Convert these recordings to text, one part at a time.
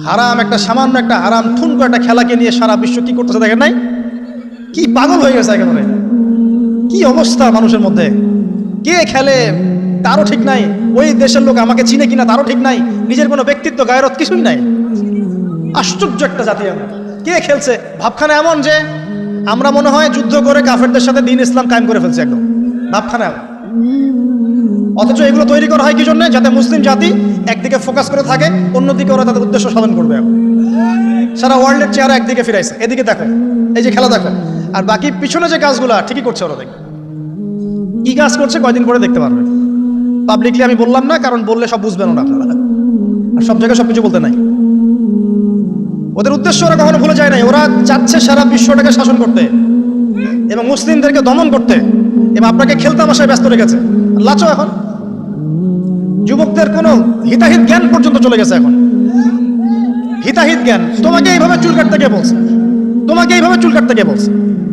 হারাম একটা সামান্য একটা হারাম ঠুনকো একটা খেলাকে নিয়ে সারা বিশ্ব কি করতেছে দেখেন নাই? কি পাগল হয়ে গেছে একেবারে, কি অবস্থা মানুষের মধ্যে। কে খেলে তারও ঠিক নাই, ওই দেশের লোক আমাকে চিনে কিনা তারও ঠিক নাই, নিজের কোনো ব্যক্তিত্ব গায়রত কিছুই নাই। আশ্চর্য একটা জাতি আমরা। কে খেলছে ভাবখানা এমন যে আমরা মনে হয় যুদ্ধ করে কাফেরদের সাথে দ্বীন ইসলাম কায়েম করে ফেলছে একদম, ভাবখানা। অথচ এগুলো তৈরি করা হয় কি জন্য? যাতে মুসলিম জাতি একদিকে ফোকাস করে থাকে, অন্যদিকে ওরা তাদের উদ্দেশ্য সাধন করবে। সারা ওয়ার্ল্ডের চেহারা একদিকে ফিরাইছে, এদিকে দেখো, এই যে খেলা দেখো, আর বাকি পিছনে যে কাজগুলো ঠিকই করছে ওরা। দেখো কি কাজ করছে কয়দিন পরে দেখতে পারবে। পাবলিকলি আমি বললাম না, কারণ বললে সব বুঝবেন না আপনারা, আর সব জায়গায় সবকিছু বলতে নাই। ওদের উদ্দেশ্য ওরা কখনো ভুলে যায় নাই। ওরা চাচ্ছে সারা বিশ্বটাকে শাসন করতে এবং মুসলিমদেরকে দমন করতে, এবং আপনাকে খেলতামাশায় ব্যস্ত রেখেছে। লাচো এখন যুবকদের কোনো হিতাহিত জ্ঞান পর্যন্ত চলে গেছে। এখন হিতাহিত জ্ঞান, তোমাকে এইভাবে চুল কাটতে কে বলছে? তোমাকে এইভাবে চুল কাটতে কে বলছে?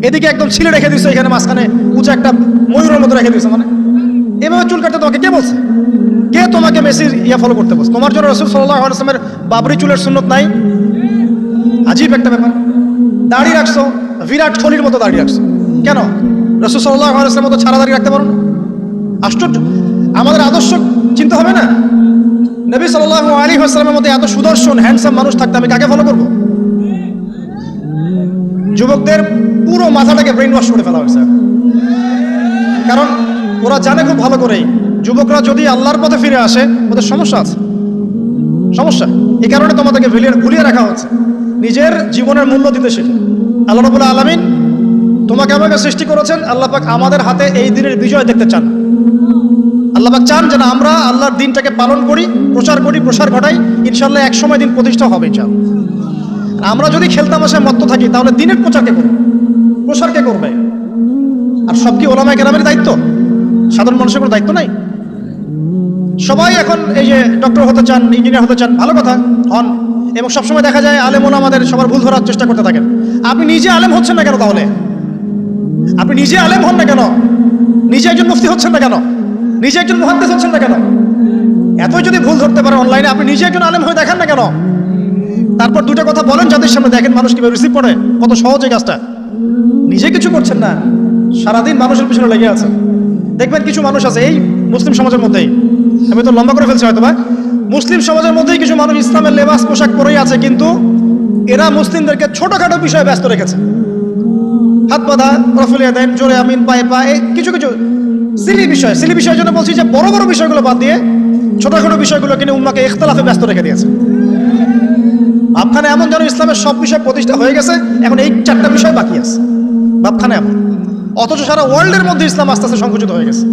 এদিকে একদম ছিলে রেখে দিচ্ছে, এখানে মাঝখানে উঁচা একটা ময়ূরের মতো রেখে দিচ্ছে। মানে এভাবে চুল কাটতে তোমাকে কে বলছে? কে তোমাকে মেসির ফলো করতে বলছে? তোমার জন্য রাসূল সাল্লাল্লাহু আলাইহি ওয়াসাল্লামের বাবরি চুলের সুন্নত নাই? আজীব একটা ব্যাপার। দাড়ি রাখছো, বিরাট কোহলির মতো দাড়ি রাখছো, কেন? রাসূল সাল্লাল্লাহু আলাইহি ওয়াসাল্লামের মতো ছাড়া দাড়ি রাখতে পারো না? আশ্চর্য। আমাদের আদর্শ চিন্তা হবে না? নবী সাল্লাল্লাহু আলাইহি ওয়াসাল্লামের মধ্যে এত সুদর্শন হ্যান্ডসাম মানুষ থাকতে আমি কাকে ফলো করব? যুবকদের পুরো মাথাটাকে ব্রেন ওয়াশ করে ফেলা হয়েছে, কারণ ওরা জানে খুব ভালো করেই যুবকরা যদি আল্লাহর পথে ফিরে আসে ওদের সমস্যা আছে, সমস্যা। এই কারণে তোমাদেরকে ভুলিয়ে রাখা হচ্ছে নিজের জীবনের মূল্য দিতে শিখে। আল্লাহ রাব্বুল আলামিন তোমাকে আমাকে সৃষ্টি করেছেন, আল্লাহ পাক আমাদের হাতে এই দিনের বিজয় দেখতে চান। আল্লাহ পাক চান যেন আমরা আল্লাহর দিনটাকে পালন করি, প্রসার ঘটাই। ইনশাআল্লাহ এক সময় দিন প্রতিষ্ঠা হবে ইনশাআল্লাহ। আমরা যদি খেলতামাশায় মত্ত থাকি তাহলে দিনের প্রচার কে করবে, প্রসার কে করবে? আর সব কি ওলামায়ে কেরামের দায়িত্ব? সাধারণ মানুষের কোনো দায়িত্ব নাই? সবাই এখন এই যে ডক্টর হতে চান, ইঞ্জিনিয়ার হতে চান, ভালো কথা হন, এবং সবসময় দেখা যায় আলেম ওলামাদের সবার ভুল ধরার চেষ্টা করতে থাকেন। আপনি নিজে আলেম হচ্ছেন না কেন? তাহলে আপনি নিজে আলেম হন না কেন? নিজে একজন মুফতি হচ্ছেন না কেন? নিজে একজন মুহাদ্দিস হচ্ছেন না কেন? এতই যদি ভুল ধরতে পারে অনলাইনে, আপনি নিজে একজন আলেম হয়ে দেখান না কেন? তারপর দুটো কথা বলেন যাদের সামনে, দেখেন মানুষ কিভাবে রিসিভ করে। কত সহজ এই কাজটা। নিজে কিছু করছেন না, সারাদিন মানুষের পিছনে লেগে আছে। দেখবেন কিছু মানুষ আছে এই মুসলিম সমাজের মধ্যেই, আমি তো লম্বা করে ফেলছি হয়তো বা, মুসলিম সমাজের মধ্যেই কিছু মানুষ ইসলামের লেবাস পোশাক পরেই আছে, কিন্তু এরা মুসলিমদেরকে ছোটখাটো বিষয়ে ব্যস্ত রেখেছে। হাত বাঁধা, রফুলিয়া দেন, জোরে আমিন, পায়ে পায়ে, কিছু কিছু সিলি বিষয়ের জন্য বলছি যে বড় বড় বিষয়গুলো বাদ দিয়ে ছোটখাটো বিষয়গুলো কিনে উম্মাকে ইখতিলাফে ব্যস্ত রেখে দিয়েছে। ভাবখানে এমন যেন ইসলামের সব বিষয় প্রতিষ্ঠা হয়ে গেছে, এখন এই 4টা বিষয় বাকি আছে ভাবখানে এমন। অথচ সারা ওয়ার্ল্ডের মধ্যে ইসলাম আস্তে আস্তে সংকুচিত হয়ে গেছে।